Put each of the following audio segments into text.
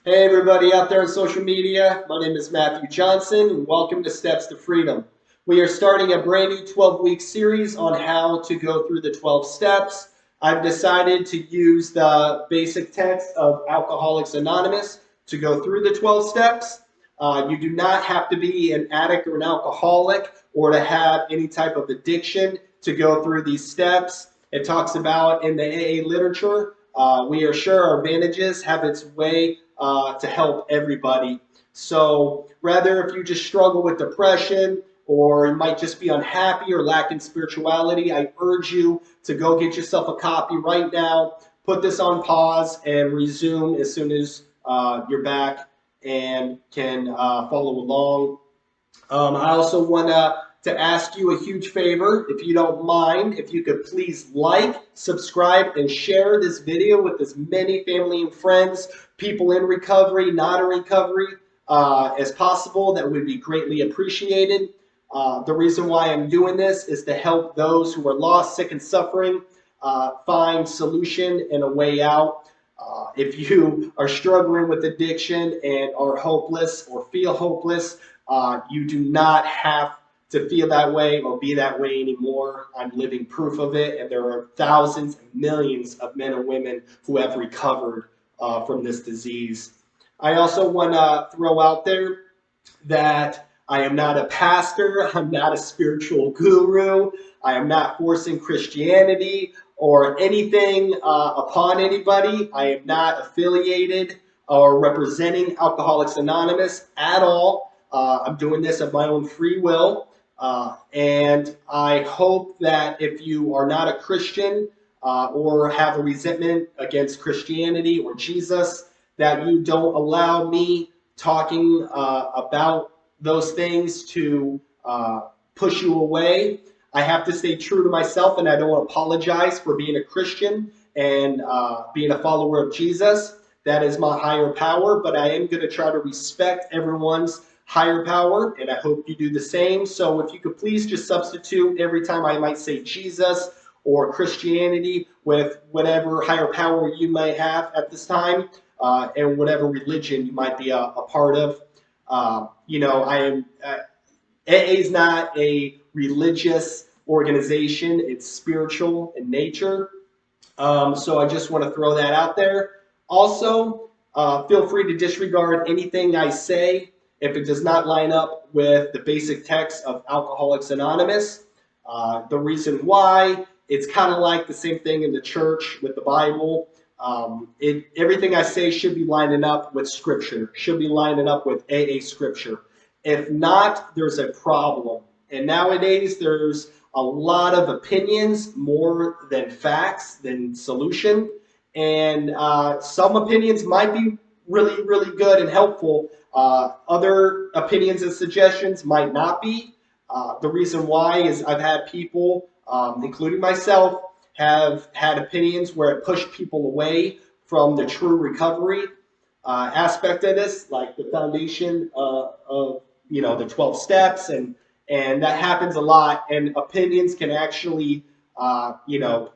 Hey everybody out there on social media, my name is Matthew Johnson and welcome to Steps to Freedom. We are starting a brand new 12-week series on how to go through the 12 steps. I've decided to use the basic text of Alcoholics Anonymous to go through the 12 steps. You do not have to be an addict or an alcoholic or to have any type of addiction to go through these steps. It talks about in the AA literature, we are sure our advantages have its way to help everybody. So rather if you just struggle with depression or you might just be unhappy or lacking spirituality, I urge you to go get yourself a copy right now, put this on pause, and resume as soon as you're back and can follow along. I also want to ask you a huge favor, if you don't mind, if you could please like, subscribe, and share this video with as many family and friends, people in recovery, not in recovery, as possible. That would be greatly appreciated. The reason why I'm doing this is to help those who are lost, sick, and suffering find solution and a way out. If you are struggling with addiction and are hopeless or feel hopeless, you do not have to feel that way or be that way anymore. I'm living proof of it, and there are thousands and millions of men and women who have recovered from this disease. I also want to throw out there that I am not a pastor, I'm not a spiritual guru, I am not forcing Christianity or anything upon anybody. I am not affiliated or representing Alcoholics Anonymous at all. I'm doing this of my own free will. And I hope that if you are not a Christian or have a resentment against Christianity or Jesus, that you don't allow me talking about those things to push you away. I have to stay true to myself, and I don't apologize for being a Christian and being a follower of Jesus. That is my higher power, but I am going to try to respect everyone's higher power, and I hope you do the same. So if you could please just substitute every time I might say Jesus or Christianity with whatever higher power you might have at this time, and whatever religion you might be a part of. AA is not a religious organization. It's spiritual in nature. So I just want to throw that out there. Also, feel free to disregard anything I say if it does not line up with the basic text of Alcoholics Anonymous. The reason why, it's kind of like the same thing in the church with the Bible. Everything I say should be lining up with Scripture, should be lining up with AA Scripture. If not, there's a problem. And nowadays, there's a lot of opinions more than facts, than solution. And some opinions might be really, really good and helpful. Other opinions and suggestions might not be. The reason why is I've had people, including myself, have had opinions where it pushed people away from the true recovery aspect of this, like the foundation of the 12 steps, and that happens a lot. And opinions can actually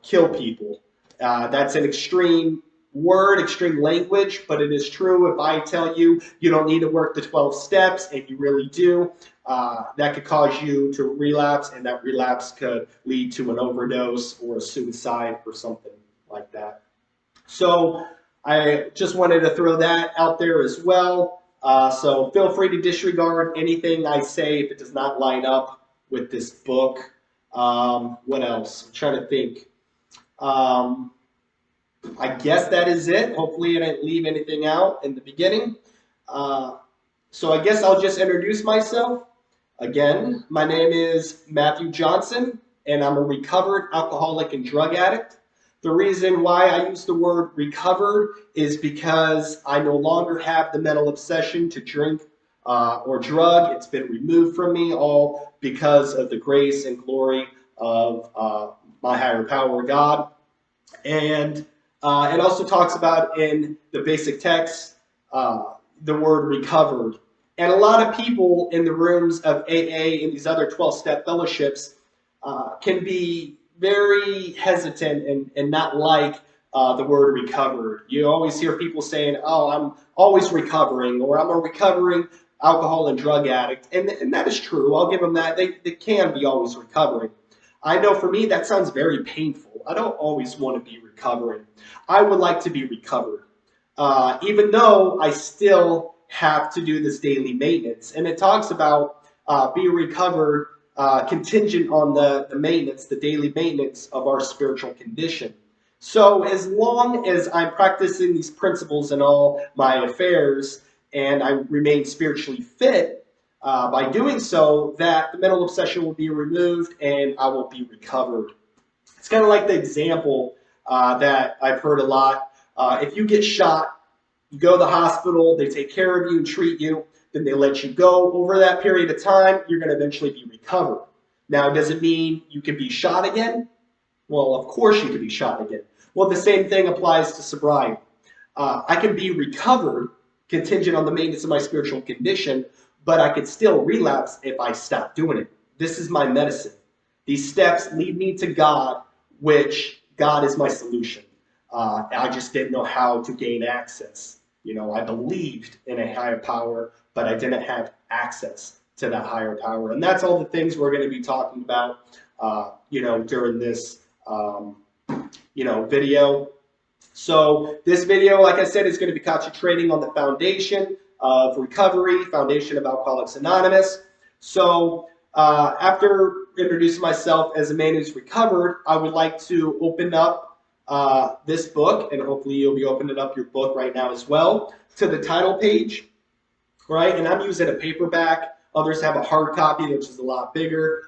kill people. That's an extreme word, extreme language, but it is true. If I tell you you don't need to work the 12 steps and you really do, that could cause you to relapse, and that relapse could lead to an overdose or a suicide or something like that. So I just wanted to throw that out there as well. So feel free to disregard anything I say if it does not line up with this book. What else? I'm trying to think. I guess that is it. Hopefully I didn't leave anything out in the beginning. So I guess I'll just introduce myself. Again, my name is Matthew Johnson, and I'm a recovered alcoholic and drug addict. The reason why I use the word recovered is because I no longer have the mental obsession to drink or drug. It's been removed from me, all because of the grace and glory of my higher power, God. And it also talks about in the basic text the word recovered. And a lot of people in the rooms of AA and these other 12-step fellowships can be very hesitant and not like the word recovered. You always hear people saying, oh, I'm always recovering, or I'm a recovering alcohol and drug addict. And that is true. I'll give them that. They can be always recovering. I know for me, that sounds very painful. I don't always want to be recovering. I would like to be recovered, even though I still have to do this daily maintenance. And it talks about be recovered contingent on the maintenance, the daily maintenance of our spiritual condition. So as long as I'm practicing these principles in all my affairs and I remain spiritually fit, by doing so, that the mental obsession will be removed and I will be recovered. It's kind of like the example that I've heard a lot. If you get shot, you go to the hospital, they take care of you and treat you, then they let you go. Over that period of time, you're going to eventually be recovered. Now, does it mean you can be shot again? Well, of course you can be shot again. Well, the same thing applies to sobriety. I can be recovered contingent on the maintenance of my spiritual condition, but I could still relapse if I stop doing it. This is my medicine. These steps lead me to God, which God is my solution. I just didn't know how to gain access. You know, I believed in a higher power, but I didn't have access to that higher power. And that's all the things we're going to be talking about, during this, video. So this video, like I said, is going to be concentrating on the foundation of recovery, foundation of Alcoholics Anonymous. So after introducing myself as a man who's recovered, I would like to open up this book, and hopefully you'll be opening up your book right now as well, to the title page, right? And I'm using a paperback. Others have a hard copy, which is a lot bigger.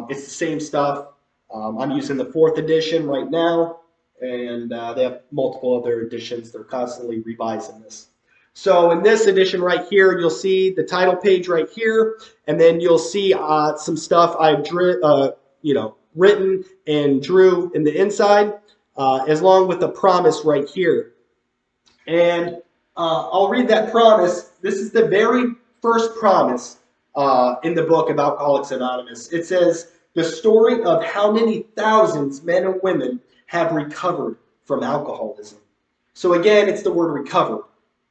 It's the same stuff. I'm using the 4th edition right now, and they have multiple other editions. They're constantly revising this. So in this edition right here, you'll see the title page right here, and then you'll see some stuff I've written and drew in the inside, as long with a promise right here. And I'll read that promise. This is the very first promise in the book of Alcoholics Anonymous. It says, the story of how many thousands men and women have recovered from alcoholism. So again, it's the word recovered.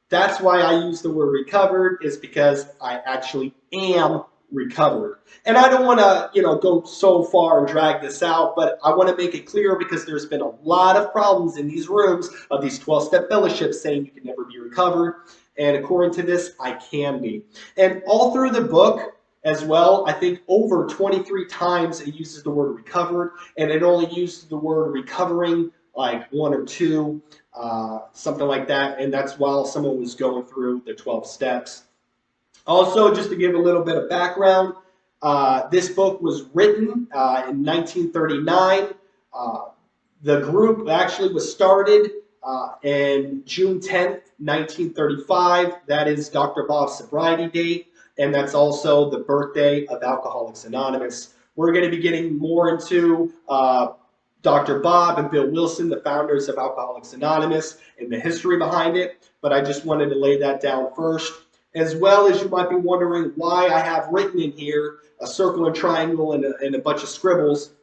That's why I use the word recovered, is because I actually am recovered. And I don't want to, go so far and drag this out, but I want to make it clear because there's been a lot of problems in these rooms of these 12-step fellowships saying you can never be recovered. And according to this, I can be. And all through the book as well, I think over 23 times it uses the word recovered, and it only uses the word recovering like 1 or 2, something like that. And that's while someone was going through the 12 steps. Also, just to give a little bit of background, this book was written in 1939. The group actually was started in June 10th, 1935. That is Dr. Bob's sobriety date, and that's also the birthday of Alcoholics Anonymous. We're going to be getting more into Dr. Bob and Bill Wilson, the founders of Alcoholics Anonymous, and the history behind it, but I just wanted to lay that down first. As well as you might be wondering why I have written in here a circle and triangle and a bunch of scribbles.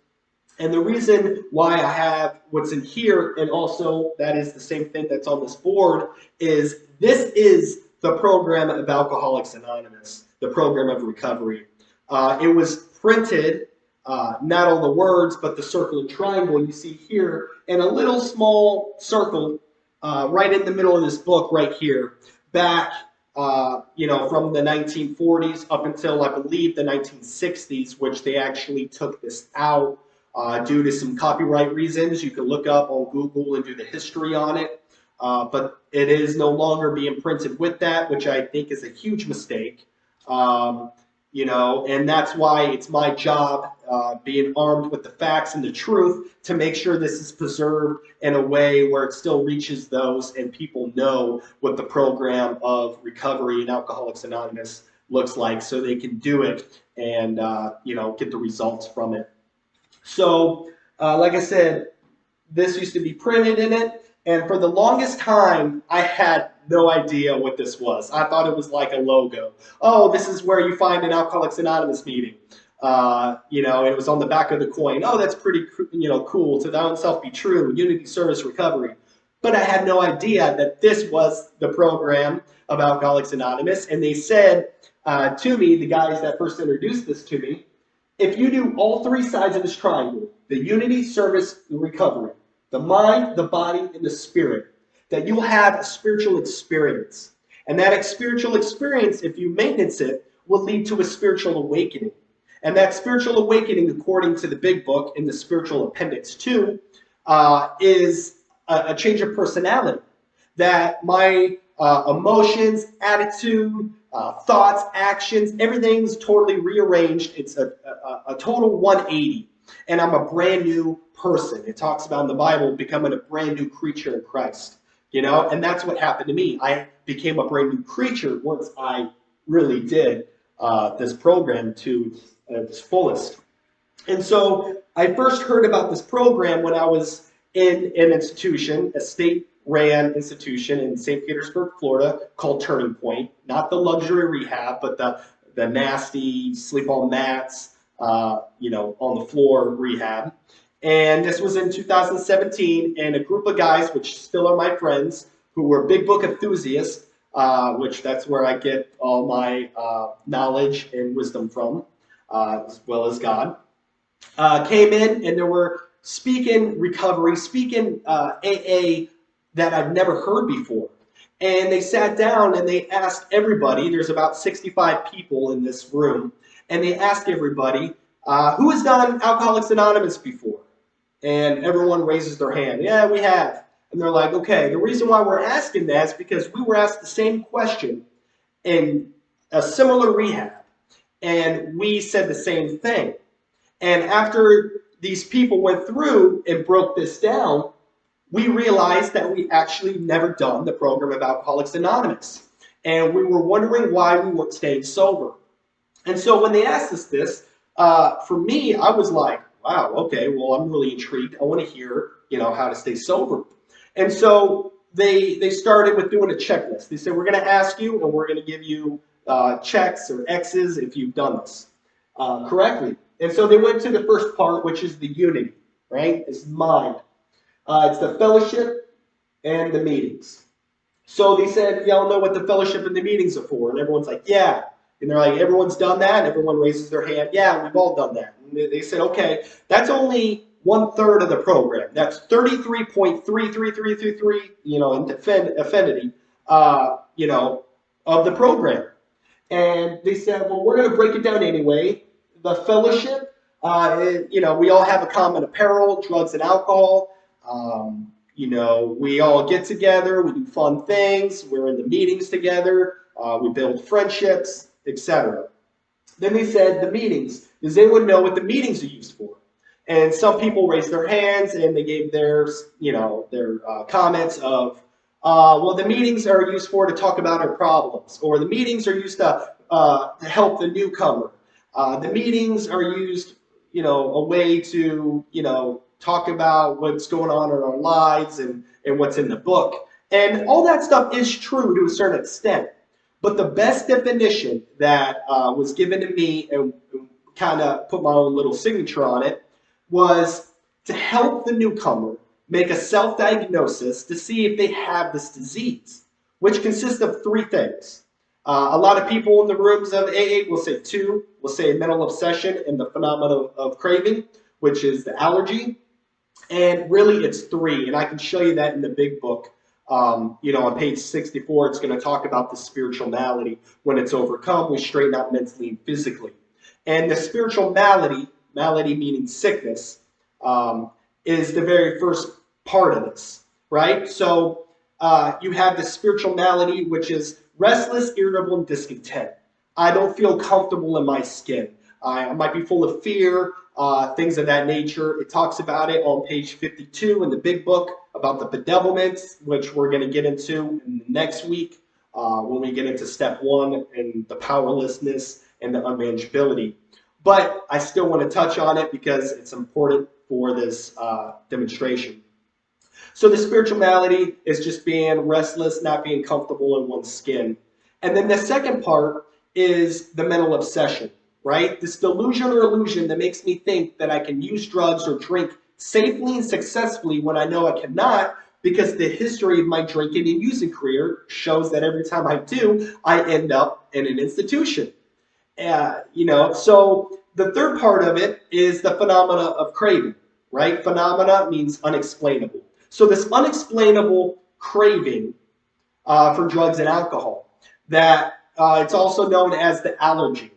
And the reason why I have what's in here, and also that is the same thing that's on this board, is this is the program of Alcoholics Anonymous, the program of recovery. It was printed, not all the words, but the circle and triangle you see here, and a little small circle right in the middle of this book right here, back from the 1940s up until, I believe, the 1960s, which they actually took this out due to some copyright reasons. You can look up on Google and do the history on it. But it is no longer being printed with that, which I think is a huge mistake. And that's why it's my job, being armed with the facts and the truth, to make sure this is preserved in a way where it still reaches those and people know what the program of recovery in Alcoholics Anonymous looks like, so they can do it and get the results from it. So like I said, this used to be printed in it, and for the longest time I had no idea what this was. I thought it was like a logo. Oh, this is where you find an Alcoholics Anonymous meeting. And it was on the back of the coin. Oh, that's pretty, cool. To thou and self be true. Unity, service, recovery. But I had no idea that this was the program of Alcoholics Anonymous. And they said to me, the guys that first introduced this to me, if you do all three sides of this triangle, the unity, service, and recovery, the mind, the body, and the spirit, that you'll have a spiritual experience. And that spiritual experience, if you maintenance it, will lead to a spiritual awakening. And that spiritual awakening, according to the big book in the spiritual appendix 2, is a change of personality. That my emotions, attitude, thoughts, actions, everything's totally rearranged. It's a total 180. And I'm a brand new person. It talks about in the Bible becoming a brand new creature in Christ. You know, and that's what happened to me. I became a brand new creature once I really did this program to its fullest. And so I first heard about this program when I was in an institution, a state-ran institution in St. Petersburg, Florida, called Turning Point. Not the luxury rehab, but the nasty sleep on mats, you know, on the floor rehab. And this was in 2017, and a group of guys, which still are my friends, who were big book enthusiasts, which that's where I get all my knowledge and wisdom from, as well as God, came in, and there were speaking recovery, speaking AA that I've never heard before. And they sat down and they asked everybody, there's about 65 people in this room, and they asked everybody, who has done Alcoholics Anonymous before? And everyone raises their hand. Yeah, we have. And they're like, okay, the reason why we're asking that is because we were asked the same question in a similar rehab. And we said the same thing. And after these people went through and broke this down, we realized that we actually never done the program of Alcoholics Anonymous. And we were wondering why we weren't staying sober. And so when they asked us this, for me, I was like, wow, okay, well, I'm really intrigued. I want to hear, you know, how to stay sober. And so they started with doing a checklist. They said, we're going to ask you, and we're going to give you checks or X's if you've done this correctly. And so they went to the first part, which is the unity, right? It's mind. It's the fellowship and the meetings. So they said, y'all know what the fellowship and the meetings are for? And everyone's like, yeah. And they're like, everyone's done that? And everyone raises their hand. Yeah, we've all done that. And they said, okay, that's only 1/3 of the program. That's 33.33333, you know, in affinity, you know, of the program. And they said, well, we're going to break it down anyway. The fellowship, you know, we all have a common apparel, drugs and alcohol. You know, we all get together, we do fun things, we're in the meetings together, we build friendships, etc. Then they said the meetings. Does anyone know what the meetings are used for? And some people raised their hands and they gave their, you know, their comments of, well, the meetings are used for to talk about our problems, or the meetings are used to help the newcomer. The meetings are used, you know, a way to, you know, talk about what's going on in our lives and what's in the book. And all that stuff is true to a certain extent. But the best definition that was given to me and kind of put my own little signature on it was to help the newcomer make a self-diagnosis to see if they have this disease, which consists of 3 things. A lot of people in the rooms of AA will say 2, will say mental obsession and the phenomena of craving, which is the allergy. And really it's 3, and I can show you that in the big book. You know, on page 64, it's going to talk about the spiritual malady. When it's overcome, we straighten out mentally and physically. And the spiritual malady meaning sickness, is the very first part of this, right? So you have the spiritual malady, which is restless, irritable, and discontent. I don't feel comfortable in my skin. I might be full of fear, things of that nature. It talks about it on page 52 in the big book about the bedevilments, which we're going to get into in the next week when we get into step 1 and the powerlessness and the unmanageability. But I still want to touch on it because it's important for this demonstration. So the spiritual malady is just being restless, not being comfortable in one's skin. And then the second part is the mental obsession, right? This delusion or illusion that makes me think that I can use drugs or drink safely and successfully when I know I cannot, because the history of my drinking and using career shows that every time I do, I end up in an institution. So the third part of it is the phenomena of craving, right? Phenomena means unexplainable. So this unexplainable craving for drugs and alcohol, that it's also known as the allergy.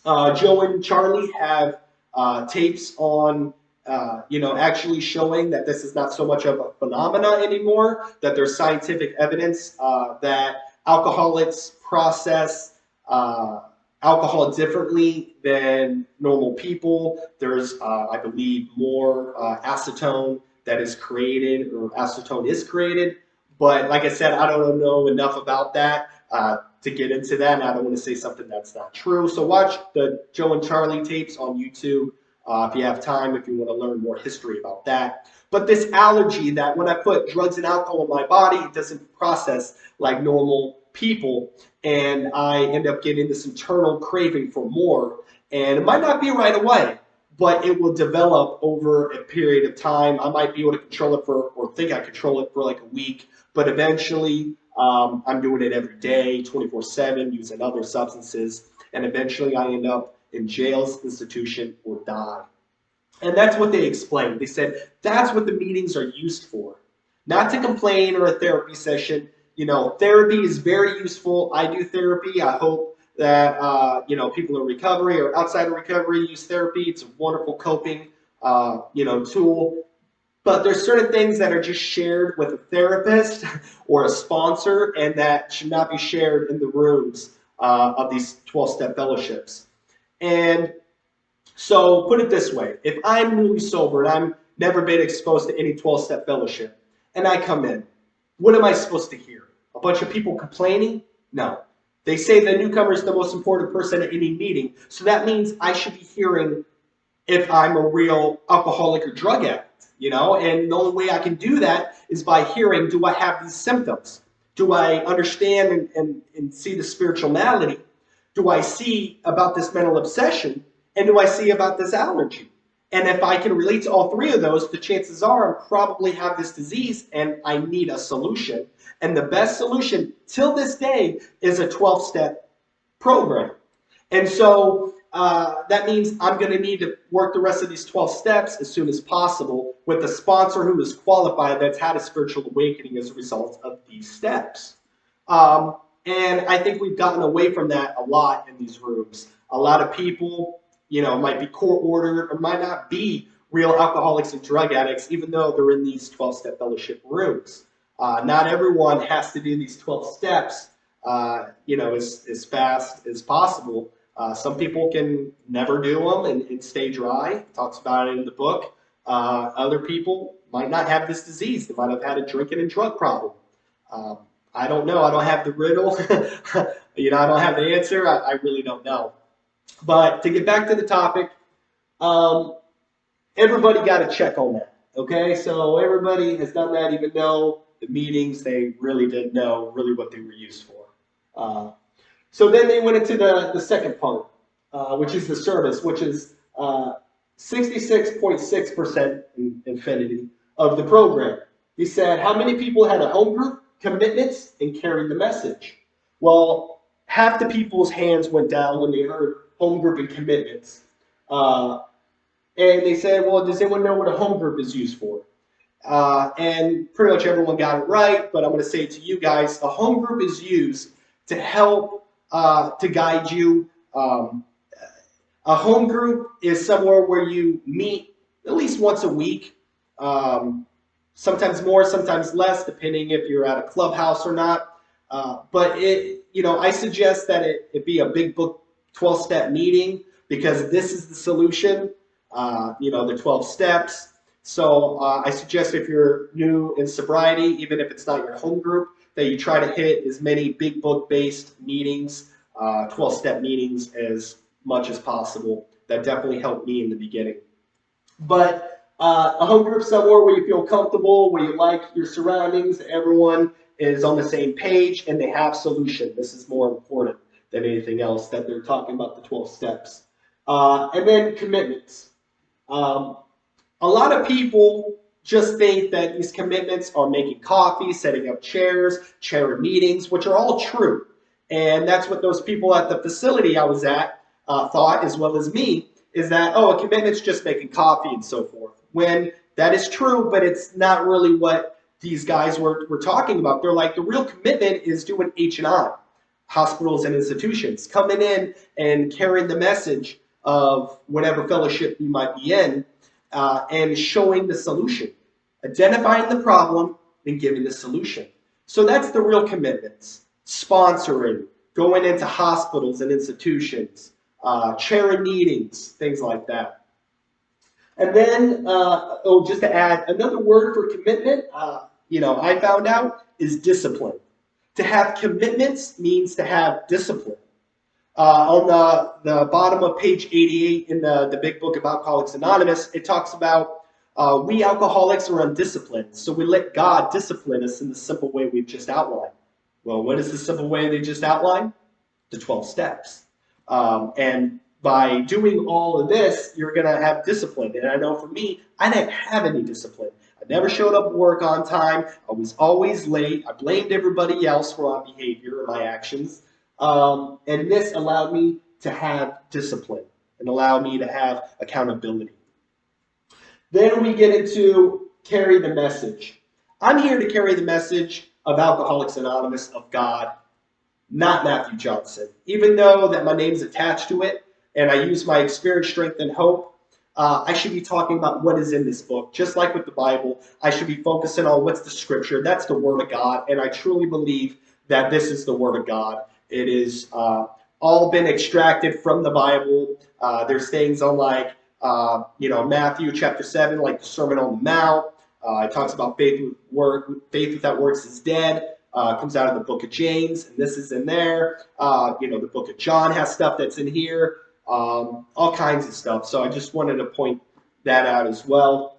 Joe and Charlie have tapes on, actually showing that this is not so much of a phenomena anymore, that there's scientific evidence that alcoholics process alcohol differently than normal people. There's, I believe, more acetone that is created, or acetone is created. But like I said, I don't know enough about that to get into that, and I don't want to say something that's not true. So watch the Joe and Charlie tapes on YouTube if you have time, if you want to learn more history about that. But this allergy that when I put drugs and alcohol in my body, it doesn't process like normal people, and I end up getting this internal craving for more. And it might not be right away, but it will develop over a period of time. I might be able to control it for, or think I control it for like a week, but eventually I'm doing it every day, 24/7, using other substances, and eventually I end up in jails, institution, or die. And that's what they explained. They said that's what the meetings are used for, not to complain or a therapy session. Therapy is very useful. I do therapy. I hope that people in recovery or outside of recovery use therapy. It's a wonderful coping tool. But there's certain things that are just shared with a therapist or a sponsor, and that should not be shared in the rooms of these 12-step fellowships. And so put it this way, if I'm newly sober and I've never been exposed to any 12-step fellowship, and I come in, what am I supposed to hear? A bunch of people complaining? No. They say the newcomer is the most important person at any meeting, so that means I should be hearing if I'm a real alcoholic or drug addict, and the only way I can do that is by hearing, do I have these symptoms? Do I understand and see the spiritual malady? Do I see about this mental obsession? And do I see about this allergy? And if I can relate to all three of those, the chances are I probably have this disease and I need a solution. And the best solution till this day is a 12-step program. And so that means I'm going to need to work the rest of these 12 steps as soon as possible with a sponsor who is qualified, that's had a spiritual awakening as a result of these steps. And I think we've gotten away from that a lot in these rooms. A lot of people, might be court-ordered or might not be real alcoholics and drug addicts, even though they're in these 12-step fellowship rooms. Not everyone has to do these 12 steps, as fast as possible. Some people can never do them and stay dry. It talks about it in the book. Other people might not have this disease. They might have had a drinking and drug problem. I don't know. I don't have the riddle. I don't have the answer. I really don't know. But to get back to the topic, everybody got to check on that. Okay, so everybody has done that, even though the meetings, they really didn't know really what they were used for. So then they went into the second part, which is the service, which is 66.6% in infinity of the program. He said, how many people had a home group, commitments, and carried the message? Well, half the people's hands went down when they heard home group and commitments. And they said, well, does anyone know what a home group is used for? And pretty much everyone got it right, but I'm going to say it to you guys, a home group is used to help to guide you. A home group is somewhere where you meet at least once a week, sometimes more, sometimes less, depending if you're at a clubhouse or not. But I suggest that it be a big book 12-step meeting, because this is the solution, the 12 steps. So I suggest if you're new in sobriety, even if it's not your home group, that you try to hit as many big book-based meetings, 12-step meetings as much as possible. That definitely helped me in the beginning. But a home group somewhere where you feel comfortable, where you like your surroundings, everyone is on the same page, and they have solution. This is more important than anything else, that they're talking about the 12 steps. And then commitments. A lot of people just think that these commitments are making coffee, setting up chairs, chair meetings, which are all true. And that's what those people at the facility I was at thought, as well as me, is that, oh, a commitment's just making coffee and so forth. When that is true, but it's not really what these guys were talking about. They're like, the real commitment is doing H&I, hospitals and institutions, coming in and carrying the message of whatever fellowship you might be in, and showing the solution, identifying the problem and giving the solution. So that's the real commitments. Sponsoring, going into hospitals and institutions, chairing meetings, things like that. And then, just to add, another word for commitment, I found out is discipline. To have commitments means to have discipline. On the bottom of page 88 in the big book of Alcoholics Anonymous, it talks about we alcoholics are undisciplined, so we let God discipline us in the simple way we've just outlined. Well, what is the simple way they just outlined? The 12 steps. And by doing all of this, you're going to have discipline. And I know for me, I didn't have any discipline. I never showed up at work on time. I was always late. I blamed everybody else for my behavior and my actions. And this allowed me to have discipline and allowed me to have accountability. Then we get into carry the message. I'm here to carry the message of Alcoholics Anonymous, of God, not Matthew Johnson. Even though that my name's attached to it and I use my experience, strength, and hope, I should be talking about what is in this book. Just like with the Bible, I should be focusing on what's the scripture. That's the Word of God, and I truly believe that this is the Word of God. It is all been extracted from the Bible. There's things on like, Matthew chapter 7, like the Sermon on the Mount. It talks about faith without works is dead. Comes out of the book of James, and this is in there. The book of John has stuff that's in here. All kinds of stuff. So I just wanted to point that out as well.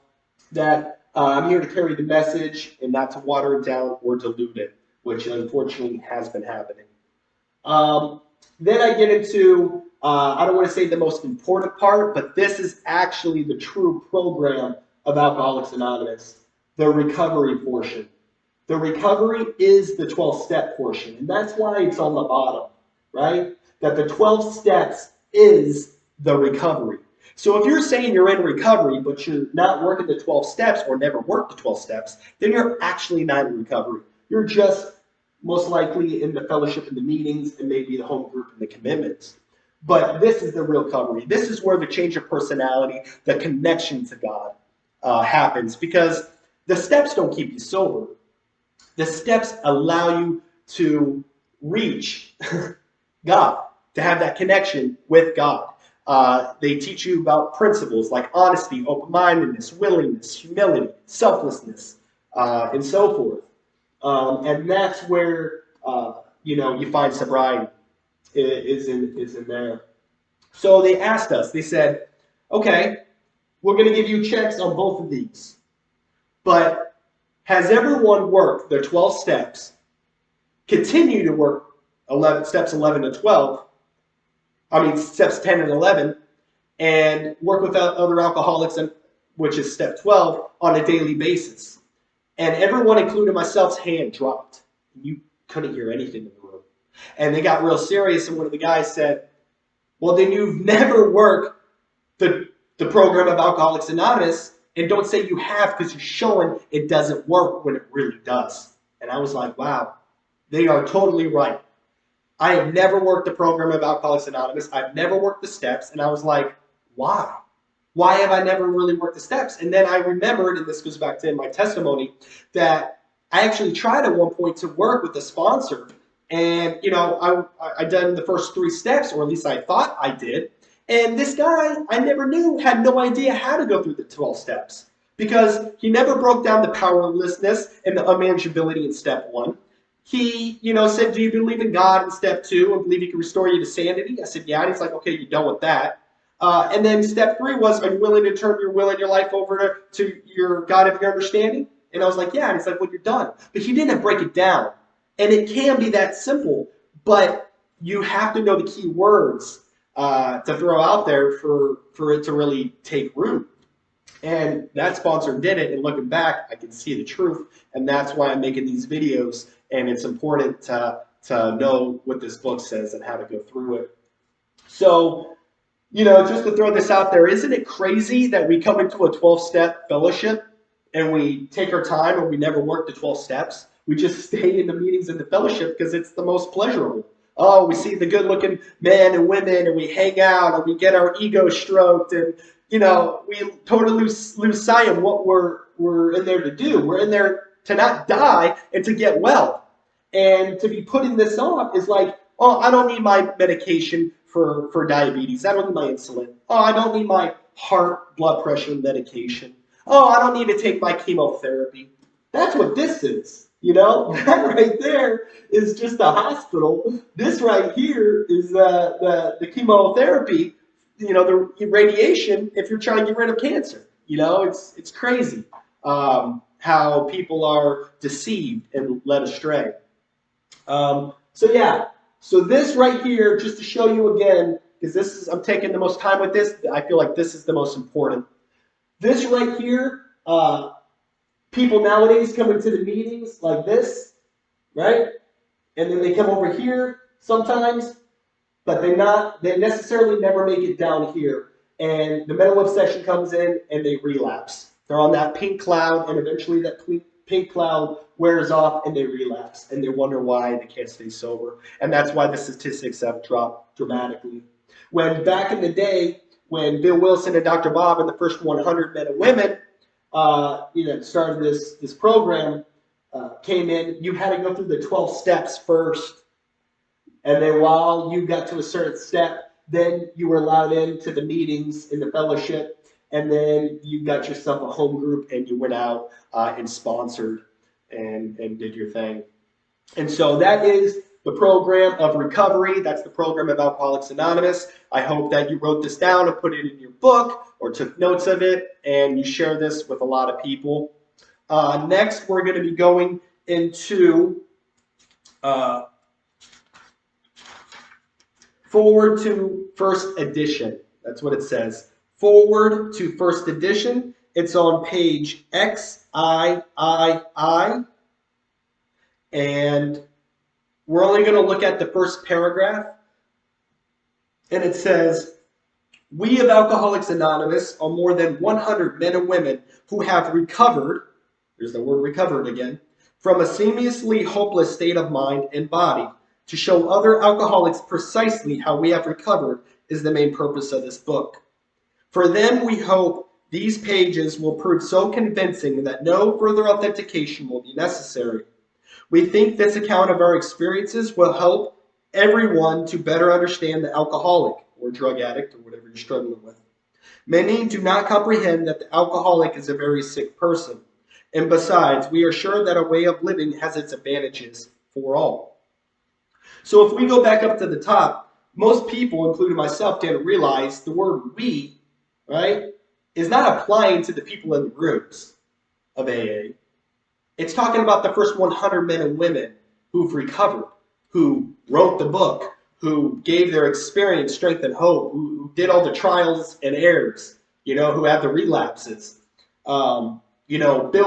That I'm here to carry the message and not to water it down or dilute it, which unfortunately has been happening. Then I get into, I don't want to say the most important part, but this is actually the true program of Alcoholics Anonymous, the recovery portion. The recovery is the 12-step portion, and that's why it's on the bottom, right? That the 12 steps is the recovery. So if you're saying you're in recovery, but you're not working the 12 steps or never worked the 12 steps, then you're actually not in recovery. You're just most likely in the fellowship and the meetings and maybe the home group and the commitments. But this is the real recovery. This is where the change of personality, the connection to God happens, because the steps don't keep you sober. The steps allow you to reach God, to have that connection with God. They teach you about principles like honesty, open-mindedness, willingness, humility, selflessness, and so forth. And that's where you find sobriety is in there. So they asked us. They said, "Okay, we're going to give you checks on both of these, but has everyone worked their 12 steps, continue to work steps 11 to 12, steps 10 and 11, and work with other alcoholics, which is step 12, on a daily basis?" And everyone, including myself's hand, dropped. You couldn't hear anything in the room. And they got real serious, and one of the guys said, "Well, then you've never worked the program of Alcoholics Anonymous, and don't say you have, because you're showing it doesn't work when it really does." And I was like, wow, they are totally right. I have never worked the program of Alcoholics Anonymous. I've never worked the steps. And I was like, why? Why have I never really worked the steps? And then I remembered, and this goes back to my testimony, that I actually tried at one point to work with a sponsor. And, I done the first 3 steps, or at least I thought I did. And this guy I never knew had no idea how to go through the 12 steps, because he never broke down the powerlessness and the unmanageability in step 1. He, said, "Do you believe in God?" in step 2, and believe he can restore you to sanity. I said, "Yeah." And he's like, "Okay, you're done with that." And then step 3 was, "Are you willing to turn your will and your life over to your God of your understanding?" And I was like, "Yeah." And he's like, "Well, you're done." But he didn't break it down. And it can be that simple, but you have to know the key words to throw out there for it to really take root. And that sponsor did it, and looking back, I can see the truth, and that's why I'm making these videos, and it's important to know what this book says and how to go through it. So, just to throw this out there, isn't it crazy that we come into a 12-step fellowship and we take our time and we never work the 12 steps? We just stay in the meetings and the fellowship because it's the most pleasurable. Oh, we see the good-looking men and women, and we hang out, and we get our ego stroked, and we totally lose sight of what we're in there to do. We're in there to not die and to get well. And to be putting this off is like, oh, I don't need my medication for diabetes. I don't need my insulin. Oh, I don't need my heart blood pressure medication. Oh, I don't need to take my chemotherapy. That's what this is. That right there is just a hospital. This right here is the chemotherapy, the radiation if you're trying to get rid of cancer. It's crazy how people are deceived and led astray. So this right here, just to show you again, because I'm taking the most time with this, I feel like this is the most important. This right here, people nowadays come into the meetings like this, right? And then they come over here sometimes, but they necessarily never make it down here. And the mental obsession comes in and they relapse. They're on that pink cloud, and eventually that pink cloud wears off and they relapse, and they wonder why they can't stay sober. And that's why the statistics have dropped dramatically. When back in the day, when Bill Wilson and Dr. Bob and the first 100 men and women started this program, came in, you had to go through the 12 steps first. And then while you got to a certain step, then you were allowed into the meetings in the fellowship. And then you got yourself a home group and you went out and sponsored and did your thing. And so that is the program of recovery. That's the program of Alcoholics Anonymous. I hope that you wrote this down and put it in your book or took notes of it, and you share this with a lot of people. Next, we're going to be going into Forward to First Edition. That's what it says. Forward to First Edition. It's on page XIII. And we're only going to look at the first paragraph. And it says, we of Alcoholics Anonymous are more than 100 men and women who have recovered, there's the word recovered again, from a seamlessly hopeless state of mind and body. To show other alcoholics precisely how we have recovered is the main purpose of this book. For them, we hope these pages will prove so convincing that no further authentication will be necessary. We think this account of our experiences will help everyone to better understand the alcoholic or drug addict or whatever you're struggling with. Many do not comprehend that the alcoholic is a very sick person. And besides, we are sure that a way of living has its advantages for all. So if we go back up to the top, most people, including myself, didn't realize the word we, right, is not applying to the people in the rooms of AA. It's talking about the first 100 men and women who've recovered, who wrote the book, who gave their experience, strength, and hope, who did all the trials and errors, who had the relapses. Bill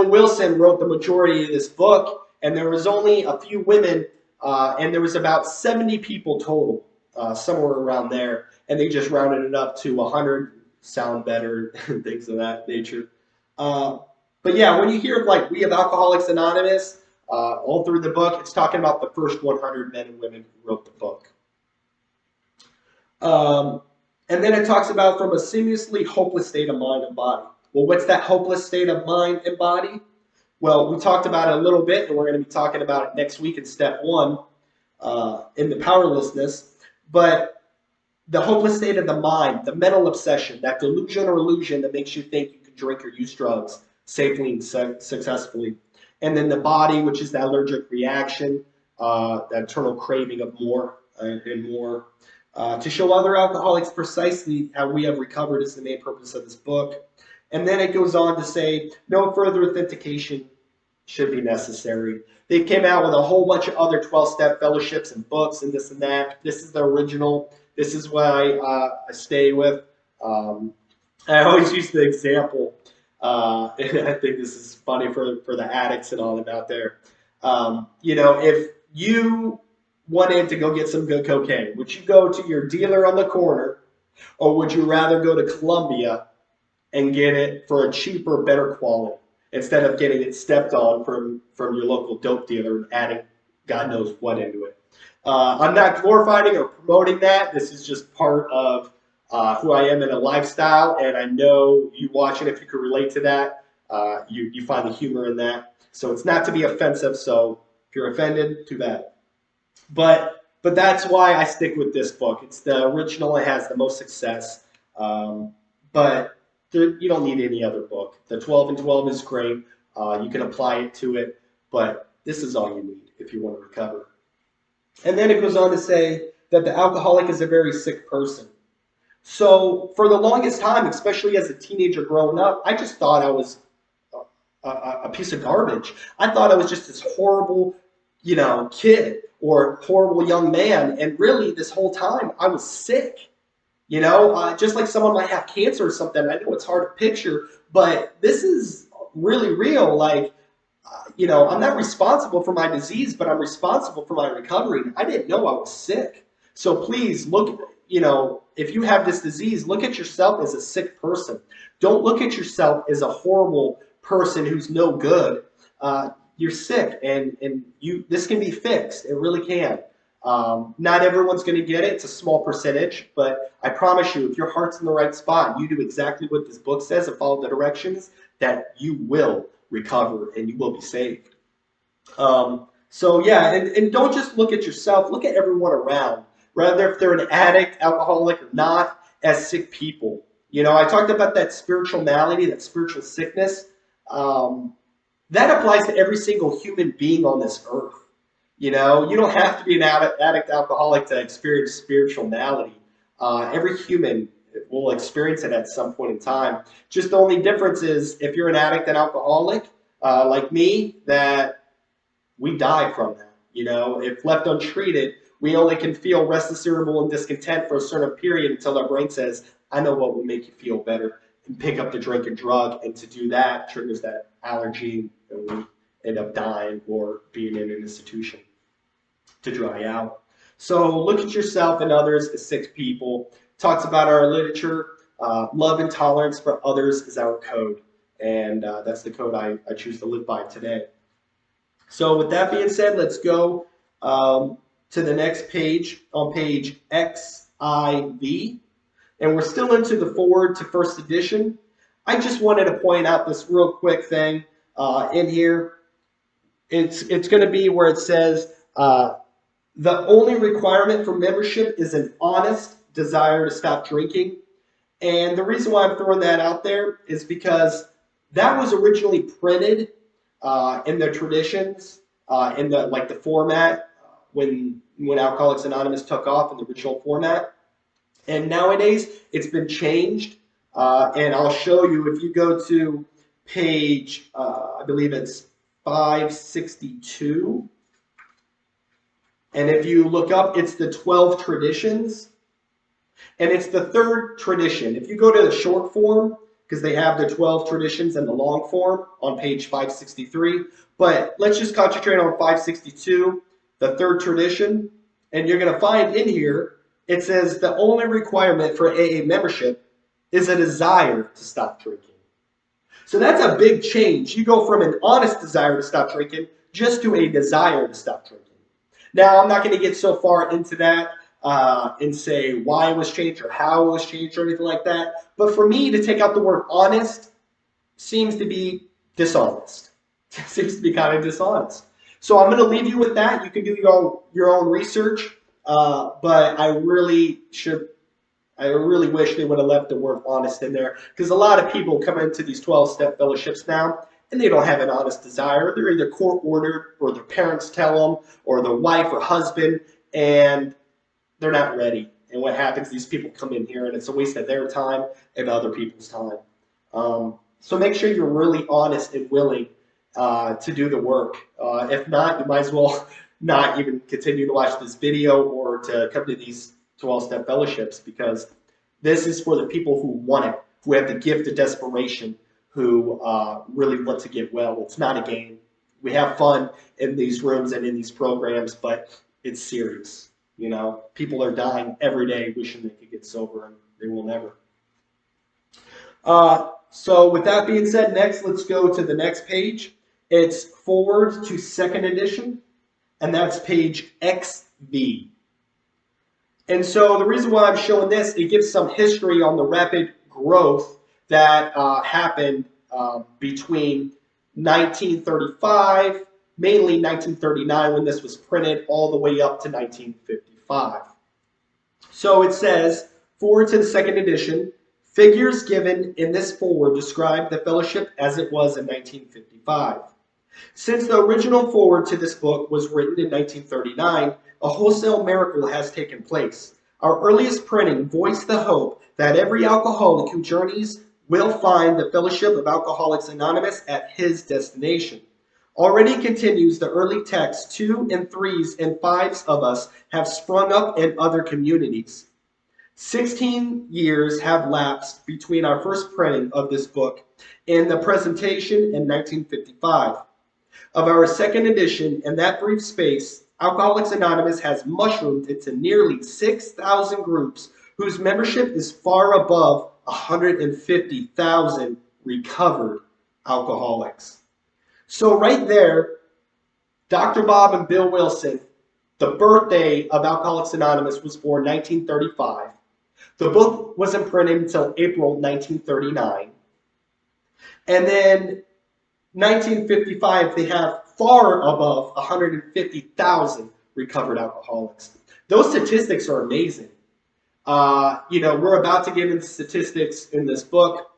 Wilson wrote the majority of this book, and there was only a few women, and there was about 70 people total, somewhere around there, and they just rounded it up to 100, sound better, things of that nature. But yeah, when you hear of like we have Alcoholics Anonymous, all through the book, it's talking about the first 100 men and women who wrote the book. And then it talks about from a seamlessly hopeless state of mind and body. Well, what's that hopeless state of mind and body? Well, we talked about it a little bit, and we're going to be talking about it next week in step 1 in the powerlessness. But the hopeless state of the mind, the mental obsession, that delusion or illusion that makes you think you can drink or use drugs safely and successfully. And then the body, which is the allergic reaction, the eternal craving of more and more. To show other alcoholics precisely how we have recovered is the main purpose of this book. And then it goes on to say, no further authentication should be necessary. They came out with a whole bunch of other 12-step fellowships and books and this and that. This is the original. This is what I stay with. I always use the example And I think this is funny for the addicts and all of them out there. You know, if you wanted to go get some good cocaine, would you go to your dealer on the corner, or would you rather go to Columbia and get it for a cheaper, better quality instead of getting it stepped on from your local dope dealer and adding God knows what into it? I'm not glorifying or promoting that. This is just part of who I am in a lifestyle, and I know you watching, if you could relate to that, you find the humor in that. So it's not to be offensive. So if you're offended, too bad. But that's why I stick with this book. It's the original. It has the most success. But you don't need any other book. The 12 and 12 is great. You can apply it to it, but this is all you need if you want to recover. And then it goes on to say that the alcoholic is a very sick person. So for the longest time, especially as a teenager growing up, I just thought I was a piece of garbage. I thought I was just this horrible, kid or horrible young man. And really, this whole time, I was sick. Just like someone might have cancer or something. I know it's hard to picture, but this is really real. Like, I'm not responsible for my disease, but I'm responsible for my recovery. I didn't know I was sick. So please look, if you have this disease, look at yourself as a sick person. Don't look at yourself as a horrible person who's no good. You're sick, and this can be fixed. It really can. Not everyone's going to get it. It's a small percentage, but I promise you, if your heart's in the right spot, you do exactly what this book says and follow the directions, that you will recover and you will be saved. So yeah, and don't just look at yourself. Look at everyone around, rather if they're an addict, alcoholic, or not, as sick people. I talked about that spiritual malady, that spiritual sickness. That applies to every single human being on this earth. You don't have to be an addict, alcoholic to experience spiritual malady. Every human will experience it at some point in time. Just the only difference is if you're an addict and alcoholic, like me, that we die from that. If left untreated, we only can feel restless, irritable, and discontent for a certain period until our brain says, I know what will make you feel better, and pick up the drink and drug. And to do that triggers that allergy, and we end up dying or being in an institution to dry out. So look at yourself and others as sick people. Talks about our literature. Love and tolerance for others is our code. And that's the code I choose to live by today. So with that being said, let's go to the next page, on page XIV. And we're still into the forward to first edition. I just wanted to point out this real quick thing in here. It's going to be where it says, the only requirement for membership is an honest desire to stop drinking. And the reason why I'm throwing that out there is because that was originally printed in the traditions, in the format when Alcoholics Anonymous took off in the original format. And nowadays it's been changed. And I'll show you if you go to page, I believe it's 562. And if you look up, it's the 12 traditions. And it's the third tradition. If you go to the short form, because they have the 12 traditions and the long form on page 563. But let's just concentrate on 562, the third tradition. And you're going to find in here, it says the only requirement for AA membership is a desire to stop drinking. So that's a big change. You go from an honest desire to stop drinking just to a desire to stop drinking. Now, I'm not going to get so far into that and say why it was changed or how it was changed or anything like that. But for me to take out the word honest seems to be dishonest. It seems to be kind of dishonest. So I'm going to leave you with that. You can do your own research. But I really wish they would have left the word honest in there, because a lot of people come into these 12-step fellowships now and they don't have an honest desire. They're either court-ordered, or their parents tell them, or their wife or husband, and they're not ready. And what happens, these people come in here and it's a waste of their time and other people's time. So make sure you're really honest and willing to do the work. If not, you might as well not even continue to watch this video or to come to these 12-step fellowships, because this is for the people who want it, who have the gift of desperation, who really want to get well. It's not a game. We have fun in these rooms and in these programs, but it's serious. You know, people are dying every day wishing they could get sober, and they will never. So with that being said, next let's go to the next page. It's forward to second edition, and that's page XV. And so the reason why I'm showing this, it gives some history on the rapid growth that happened between 1935, mainly 1939 when this was printed, all the way up to 1955. So it says, forward to the second edition, figures given in this forward describe the fellowship as it was in 1955. Since the original forward to this book was written in 1939, a wholesale miracle has taken place. Our earliest printing voiced the hope that every alcoholic who journeys will find the Fellowship of Alcoholics Anonymous at his destination. Already continues the early text, 2 and 3s and 5s of us have sprung up in other communities. 16 years have lapsed between our first printing of this book and the presentation in 1955. Of our second edition, in that brief space, Alcoholics Anonymous has mushroomed into nearly 6,000 groups whose membership is far above 150,000 recovered alcoholics. So right there, Dr. Bob and Bill Wilson, the birthday of Alcoholics Anonymous was born 1935. The book wasn't printed until April 1939. And then 1955, they have far above 150,000 recovered alcoholics. Those statistics are amazing. We're about to get into statistics in this book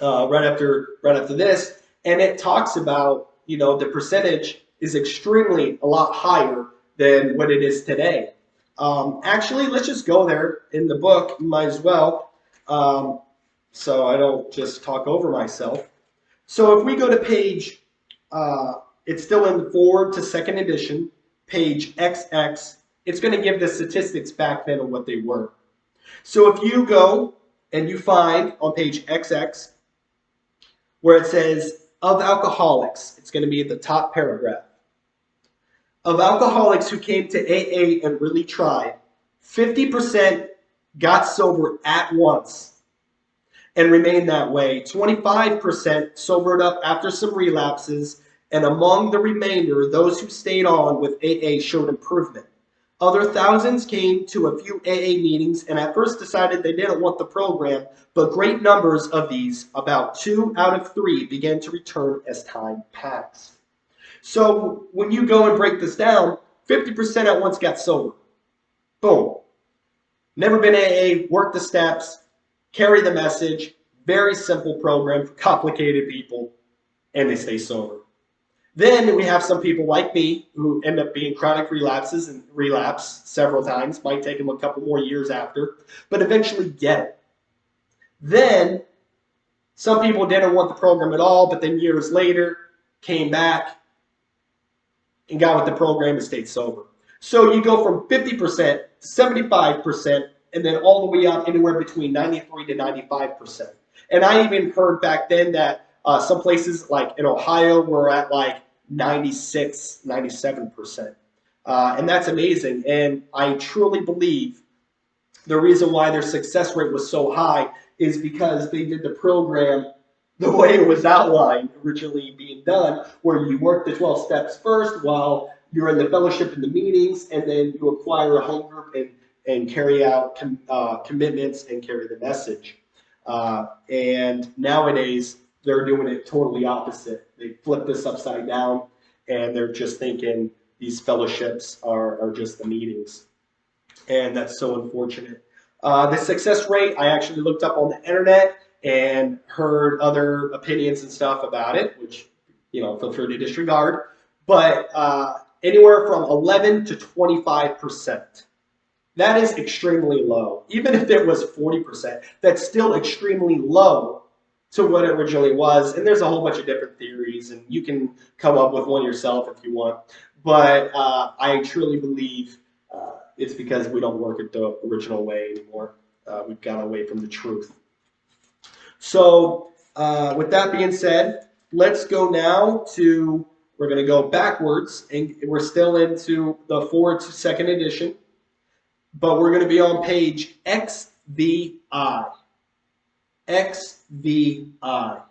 right after this, and it talks about, the percentage is extremely a lot higher than what it is today. Actually, let's just go there in the book. You might as well, so I don't just talk over myself. So if we go to page, it's still in the forward to second edition, page XX, it's going to give the statistics back then of what they were. So if you go and you find on page XX where it says of alcoholics, it's going to be at the top paragraph. Of alcoholics who came to AA and really tried, 50% got sober at once and remained that way. 25% sobered up after some relapses, and among the remainder, those who stayed on with AA showed improvement. Other thousands came to a few AA meetings and at first decided they didn't want the program, but great numbers of these, about 2 out of 3, began to return as time passed. So when you go and break this down, 50% at once got sober. Boom. Never been AA, worked the steps, carry the message, very simple program for complicated people, and they stay sober. Then we have some people like me who end up being chronic relapses and relapse several times, might take them a couple more years after, but eventually get it. Then some people didn't want the program at all, but then years later came back and got with the program and stayed sober. So you go from 50% to 75%, and then all the way up anywhere between 93 to 95%. And I even heard back then that some places like in Ohio were at like 96, 97%. And that's amazing. And I truly believe the reason why their success rate was so high is because they did the program the way it was outlined, originally being done, where you work the 12 steps first while you're in the fellowship and the meetings, and then you acquire a home group and carry out commitments and carry the message. And nowadays, they're doing it totally opposite. They flip this upside down, and they're just thinking these fellowships are just the meetings. And that's so unfortunate. The success rate, I actually looked up on the internet and heard other opinions and stuff about it, which, feel free to disregard. But anywhere from 11 to 25%. That is extremely low. Even if it was 40%, that's still extremely low to what it originally was. And there's a whole bunch of different theories, and you can come up with one yourself if you want. But I truly believe it's because we don't work it the original way anymore. We've gone away from the truth. So With that being said, let's go now to, we're going to go backwards, and we're still into the forward to second edition, but we're going to be on page XVI. XVI.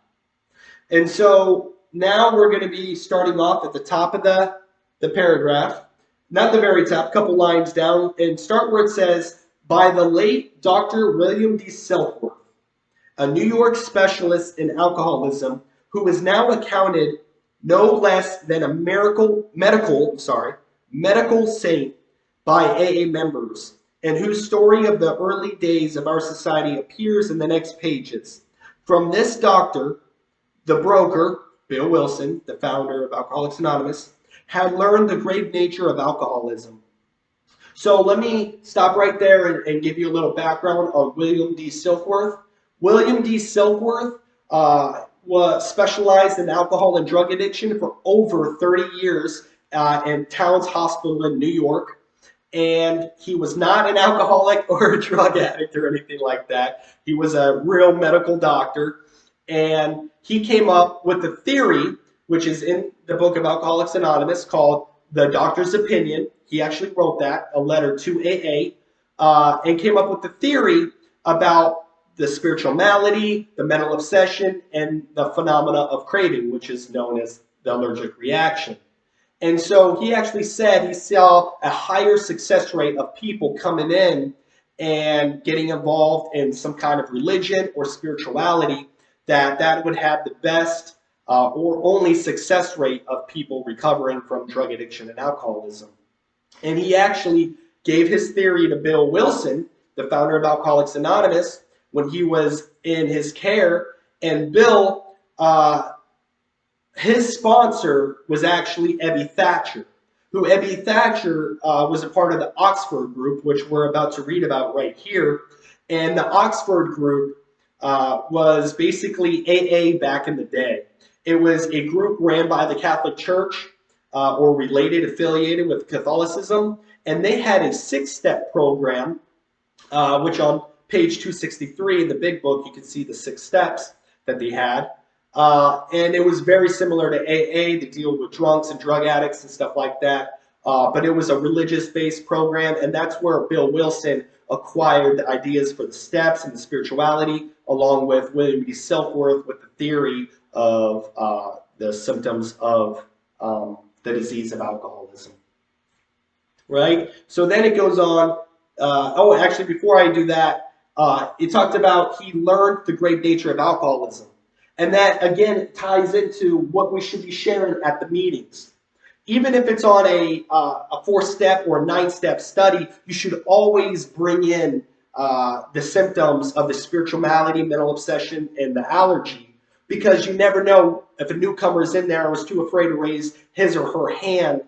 And so now we're going to be starting off at the top of the paragraph, not the very top, a couple lines down, and start where it says, by the late Dr. William D. Silkworth, a New York specialist in alcoholism who is now accounted no less than a medical saint by AA members, and whose story of the early days of our society appears in the next pages. From this doctor, the broker, Bill Wilson, the founder of Alcoholics Anonymous, had learned the grave nature of alcoholism. So let me stop right there and give you a little background on William D. Silkworth. William D. Silkworth was specialized in alcohol and drug addiction for over 30 years in Towns Hospital in New York. And he was not an alcoholic or a drug addict or anything like that. He was a real medical doctor. And he came up with a theory, which is in the book of Alcoholics Anonymous, called The Doctor's Opinion. He actually wrote that, a letter to AA, and came up with the theory about the spiritual malady, the mental obsession, and the phenomena of craving, which is known as the allergic reaction. And so he actually said he saw a higher success rate of people coming in and getting involved in some kind of religion or spirituality, that would have the best or only success rate of people recovering from drug addiction and alcoholism. And he actually gave his theory to Bill Wilson, the founder of Alcoholics Anonymous, when he was in his care. And Bill, his sponsor was actually Ebby Thatcher, who Ebby Thatcher was a part of the Oxford group, which we're about to read about right here. And the Oxford group was basically AA back in the day. It was a group ran by the Catholic Church or related, affiliated with Catholicism. And they had a 6-step program, which on page 263 in the big book, you can see the 6 steps that they had. And it was very similar to AA to deal with drunks and drug addicts and stuff like that. But it was a religious-based program, and that's where Bill Wilson acquired the ideas for the steps and the spirituality, along with William D. Silkworth with the theory of the symptoms of the disease of alcoholism. Right? So then it goes on. Actually, before I do that, it talked about he learned the grave nature of alcoholism. And that, again, ties into what we should be sharing at the meetings. Even if it's on a 4-step or a 9-step study, you should always bring in the symptoms of the spiritual malady, mental obsession, and the allergy, because you never know if a newcomer is in there and was too afraid to raise his or her hand,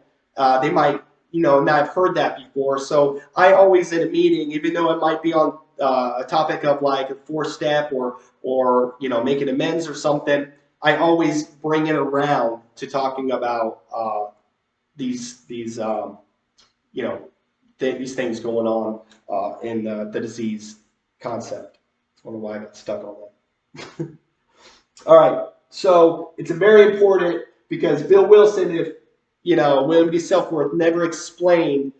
they might, not have heard that before. So I always, in a meeting, even though it might be on a topic of like a 4-step or making amends or something, I always bring it around to talking about these things going on in the disease concept. I don't know why I got stuck on that. All right, so it's very important because Bill Wilson, if William D. Silkworth never explained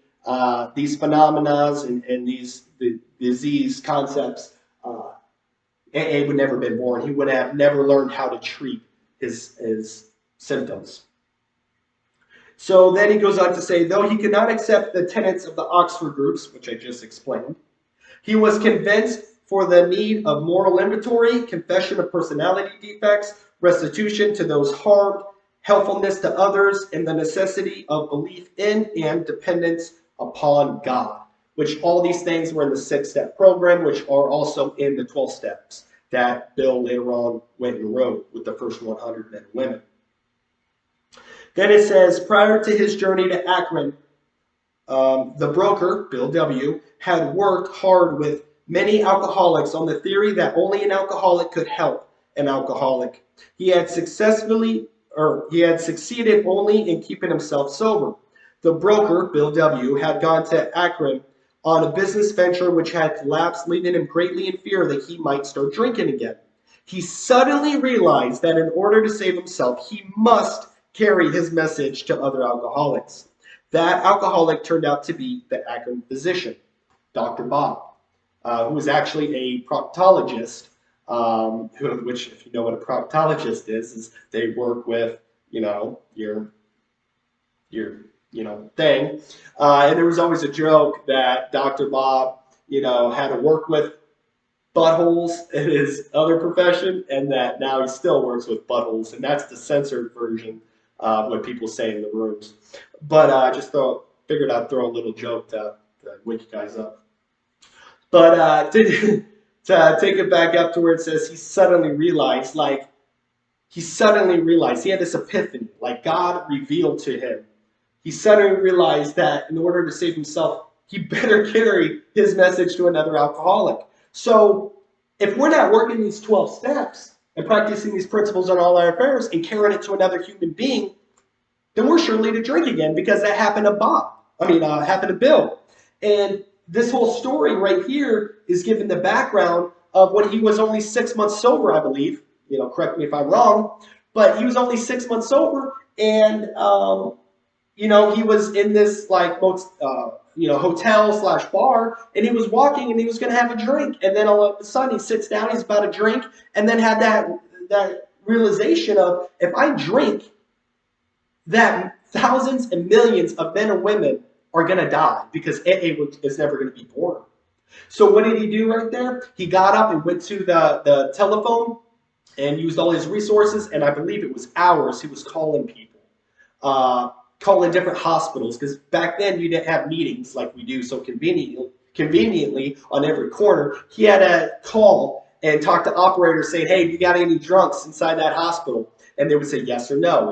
these phenomena and the disease concepts, AA would never have been born. He would have never learned how to treat his symptoms. So then he goes on to say, though he could not accept the tenets of the Oxford groups, which I just explained, he was convinced for the need of moral inventory, confession of personality defects, restitution to those harmed, helpfulness to others, and the necessity of belief in and dependence upon God, which all these things were in the 6-step program, which are also in the 12 steps that Bill later on went and wrote with the first 100 men and women. Then it says, prior to his journey to Akron, the broker, Bill W., had worked hard with many alcoholics on the theory that only an alcoholic could help an alcoholic. He had succeeded only in keeping himself sober. The broker, Bill W., had gone to Akron on a business venture which had collapsed, leaving him greatly in fear that he might start drinking again. He suddenly realized that in order to save himself, he must carry his message to other alcoholics. That alcoholic turned out to be the Akron physician, Dr. Bob, who was actually a proctologist, which, if you know what a proctologist is they work with, your thing. And there was always a joke that Dr. Bob, had to work with buttholes in his other profession, and that now he still works with buttholes, and that's the censored version of what people say in the rooms. But figured I'd throw a little joke to wake you guys up. But to take it back up to where it says he suddenly realized, he had this epiphany, like God revealed to him. He suddenly realized that in order to save himself, he better carry his message to another alcoholic. So if we're not working these 12 steps and practicing these principles on all our affairs and carrying it to another human being, then we're surely to drink again, because that happened to happened to Bill. And this whole story right here is given the background of when he was only 6 months sober, I believe. Correct me if I'm wrong, but he was only 6 months sober, and he was in this hotel / bar, and he was walking and he was going to have a drink, and then all of a sudden he sits down, he's about to drink, and then had that realization of, if I drink, that thousands and millions of men and women are going to die, because AA is never going to be born. So what did he do right there? He got up and went to the telephone and used all his resources, and I believe it was hours he was calling people. Calling different hospitals, because back then you didn't have meetings like we do so conveniently on every corner. He had to call and talk to operators saying, hey, you got any drunks inside that hospital? And they would say yes or no,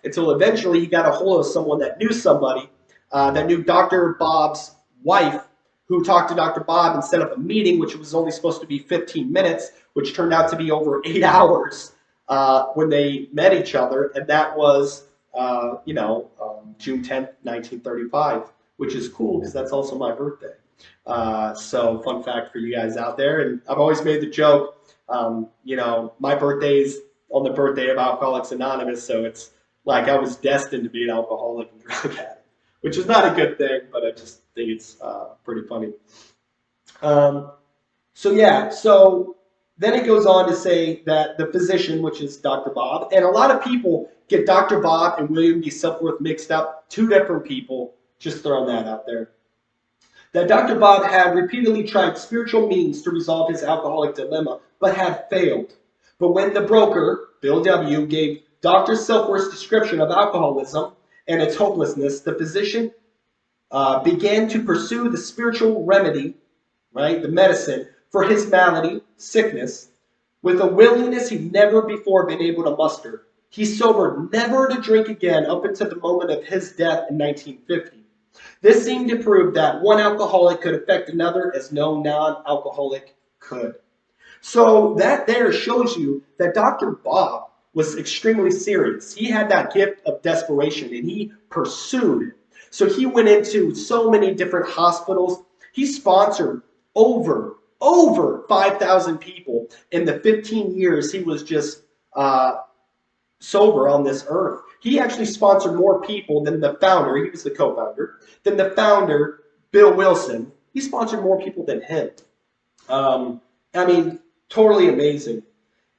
until eventually he got a hold of someone that knew somebody, that knew Dr. Bob's wife, who talked to Dr. Bob and set up a meeting, which was only supposed to be 15 minutes, which turned out to be over 8 hours when they met each other, and that was June 10th, 1935, which is cool because that's also my birthday. So fun fact for you guys out there. And I've always made the joke, my birthday's on the birthday of Alcoholics Anonymous, so it's like I was destined to be an alcoholic and drug addict, which is not a good thing, but I just think it's pretty funny. So then it goes on to say that the physician, which is Dr. Bob, and a lot of people get Dr. Bob and William D Silkworth mixed up, two different people, just throwing that out there. That Dr. Bob had repeatedly tried spiritual means to resolve his alcoholic dilemma, but had failed. But when the broker, Bill W., gave Dr. Silkworth's description of alcoholism and its hopelessness, the physician began to pursue the spiritual remedy, right, the medicine, for his malady, sickness, with a willingness he'd never before been able to muster. He sobered never to drink again up until the moment of his death in 1950. This seemed to prove that one alcoholic could affect another as no non-alcoholic could. So that there shows you that Dr. Bob was extremely serious. He had that gift of desperation, and he pursued it. So he went into so many different hospitals. He sponsored over 5,000 people in the 15 years he was just sober on this earth. He actually sponsored more people than the founder. He was the co-founder. Than the founder, Bill Wilson. He sponsored more people than him. Totally amazing.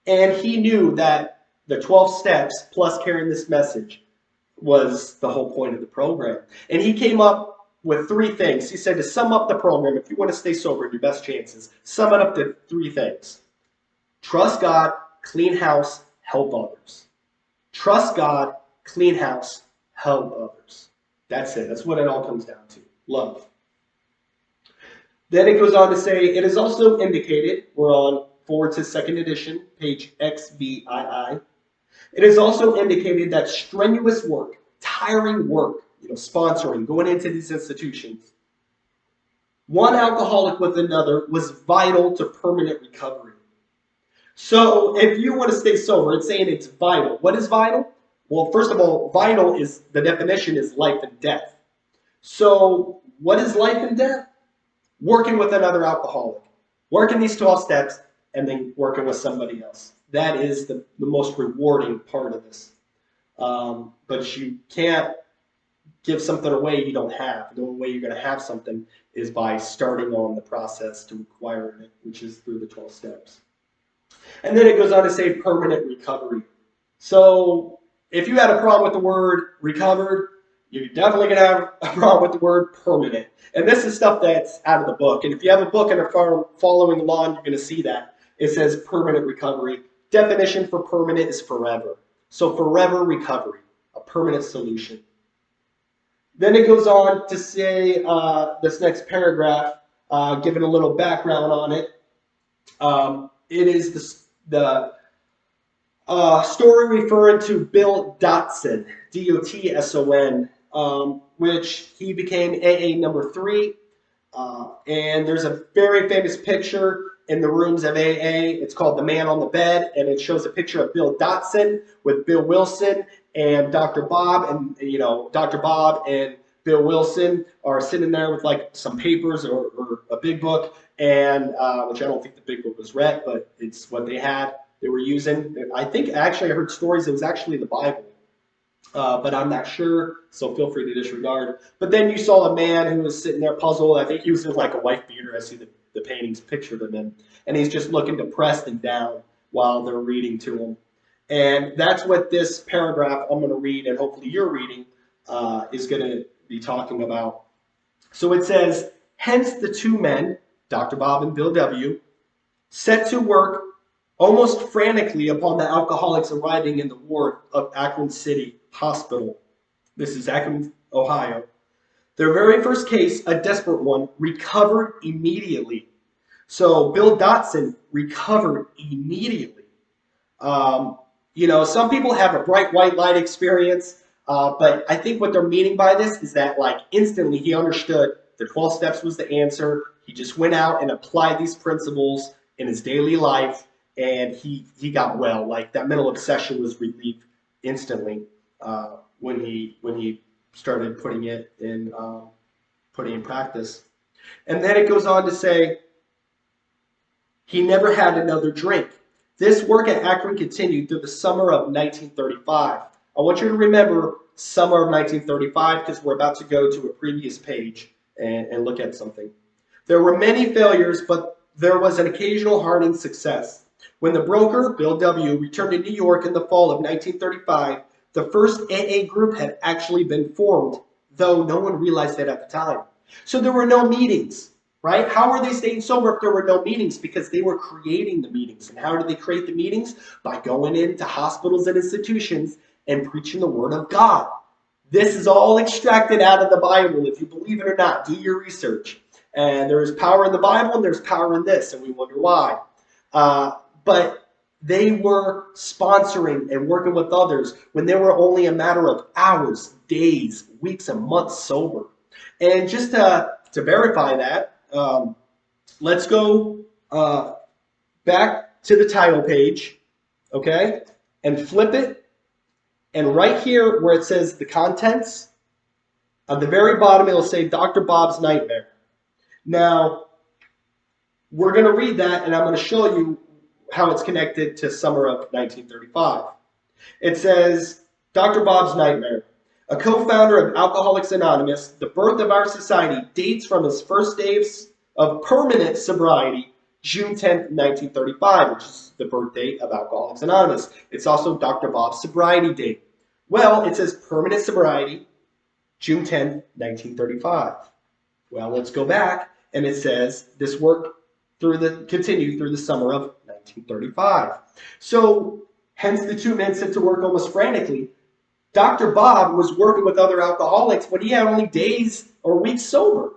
And he knew that the 12 steps plus carrying this message was the whole point of the program. And he came up with 3 things. He said, to sum up the program, if you want to stay sober and your best chances, sum it up to 3 things. Trust God, clean house, help others. Trust God, clean house, help others. That's it. That's what it all comes down to. Love. Then it goes on to say, it is also indicated, we're on forward to 2nd edition, page XVII. It is also indicated that strenuous work, tiring work, sponsoring, going into these institutions, one alcoholic with another was vital to permanent recovery. So if you want to stay sober, it's saying it's vital. What is vital? Well, first of all, vital is, the definition is life and death. So what is life and death? Working with another alcoholic. Working these 12 steps, and then working with somebody else. That is the most rewarding part of this. But you can't give something away you don't have. The only way you're going to have something is by starting on the process to acquire it, which is through the 12 steps. And then it goes on to say permanent recovery. So if you had a problem with the word recovered, you're definitely going to have a problem with the word permanent. And this is stuff that's out of the book. And if you have a book and are following along, you're going to see that. It says permanent recovery. Definition for permanent is forever. So forever recovery, a permanent solution. Then it goes on to say, this next paragraph, giving a little background on it. It is the story referring to Bill Dotson, D-O-T-S-O-N, which he became AA number 3. And there's a very famous picture in the rooms of AA. It's called The Man on the Bed, and it shows a picture of Bill Dotson with Bill Wilson and Dr. Bob. And, you know, Dr. Bob and Bill Wilson are sitting there with like some papers or a big book, and which I don't think the big book was read, but it's what they had. They were using. I think actually I heard stories it was actually the Bible, but I'm not sure, so feel free to disregard. But then you saw a man who was sitting there puzzled. I think he was in like a wife beater. I see the paintings pictured of him, and he's just looking depressed and down while they're reading to him. And that's what this paragraph I'm going to read, and hopefully you're reading, is going to be talking about. So it says, hence the two men, Dr. Bob and Bill W., set to work almost frantically upon the alcoholics arriving in the ward of Akron City Hospital. This is Akron, Ohio. Their very first case, a desperate one, recovered immediately. So Bill Dotson recovered immediately. You know, some people have a bright white light experience, but I think what they're meaning by this is that like instantly he understood the 12 steps was the answer. He just went out and applied these principles in his daily life, and he got well. Like that mental obsession was relieved instantly when he started putting it in practice. And then it goes on to say he never had another drink. This work at Akron continued through the summer of 1935. I want you to remember summer of 1935 because we're about to go to a previous page and look at something. There were many failures, but there was an occasional heartening success. When the broker, Bill W., returned to New York in the fall of 1935, the first AA group had actually been formed, though no one realized that at the time. So there were no meetings, right? How were they staying sober if there were no meetings? Because they were creating the meetings. And how did they create the meetings? By going into hospitals and institutions and preaching the word of God. This is all extracted out of the Bible. If you believe it or not, do your research. And there is power in the Bible and there's power in this, and we wonder why. But they were sponsoring and working with others when they were only a matter of hours, days, weeks, and months sober. And just to verify that, let's go back to the title page, okay, and flip it. And right here where it says the contents, at the very bottom it'll say Dr. Bob's Nightmare. Now, we're going to read that, and I'm going to show you how it's connected to summer of 1935. It says, Dr. Bob's Nightmare. A co-founder of Alcoholics Anonymous, the birth of our society dates from his first days of permanent sobriety, June 10th, 1935, which is the birth date of Alcoholics Anonymous. It's also Dr. Bob's sobriety date. Well, it says permanent sobriety, June 10th, 1935. Well, let's go back, and it says this work continued through the summer of 1935. So, hence the two men set to work almost frantically. Dr. Bob was working with other alcoholics when he had only days or weeks sober.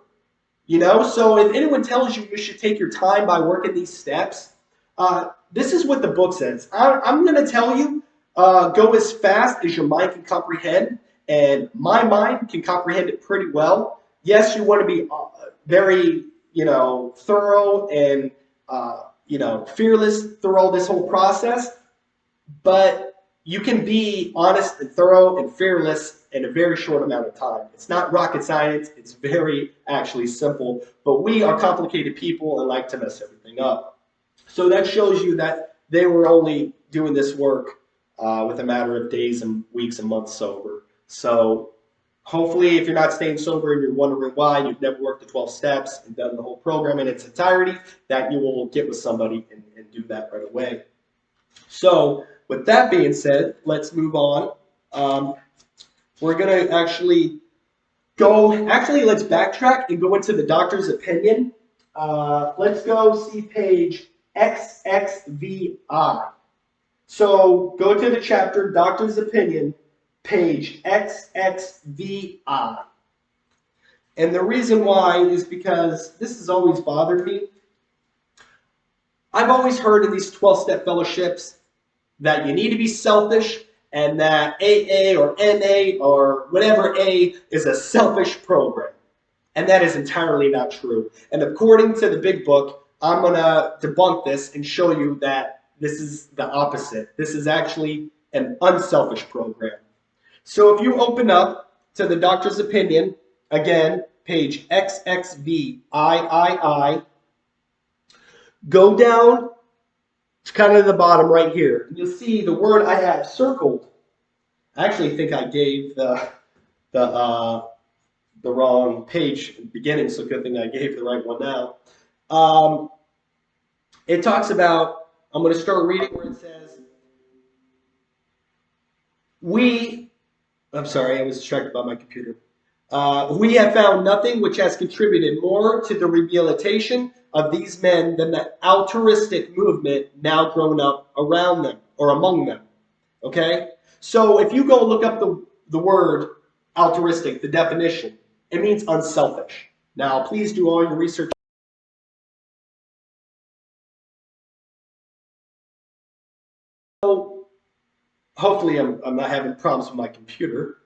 You know, so if anyone tells you you should take your time by working these steps, this is what the book says. I'm going to tell you, go as fast as your mind can comprehend, and my mind can comprehend it pretty well. Yes, you want to be very, thorough and, fearless throughout this whole process, but you can be honest and thorough and fearless in a very short amount of time. It's not rocket science. It's very actually simple, but we are complicated people and like to mess everything up. So that shows you that they were only doing this work with a matter of days and weeks and months sober. So hopefully, if you're not staying sober and you're wondering why, you've never worked the 12 steps and done the whole program in its entirety, that you will get with somebody and do that right away. So with that being said, let's move on. We're going to let's backtrack and go into the doctor's opinion. Let's go see page XXVI. So go to the chapter, doctor's opinion, page XXVI. And the reason why is because this has always bothered me. I've always heard in these 12-step fellowships that you need to be selfish and that AA or NA or whatever A is a selfish program. And that is entirely not true. And according to the big book, I'm going to debunk this and show you that this is the opposite. This is actually an unselfish program. So if you open up to the doctor's opinion, again, page XXVIII, go down to kind of the bottom right here. And you'll see the word I have circled. I actually think I gave the wrong page at the beginning, so good thing I gave the right one now. It talks about, I'm going to start reading where it says, I'm sorry, I was distracted by my computer. We have found nothing which has contributed more to the rehabilitation of these men than the altruistic movement now grown up around them or among them. Okay? So if you go look up the word altruistic, the definition, it means unselfish. Now, please do all your research. So hopefully I'm not having problems with my computer.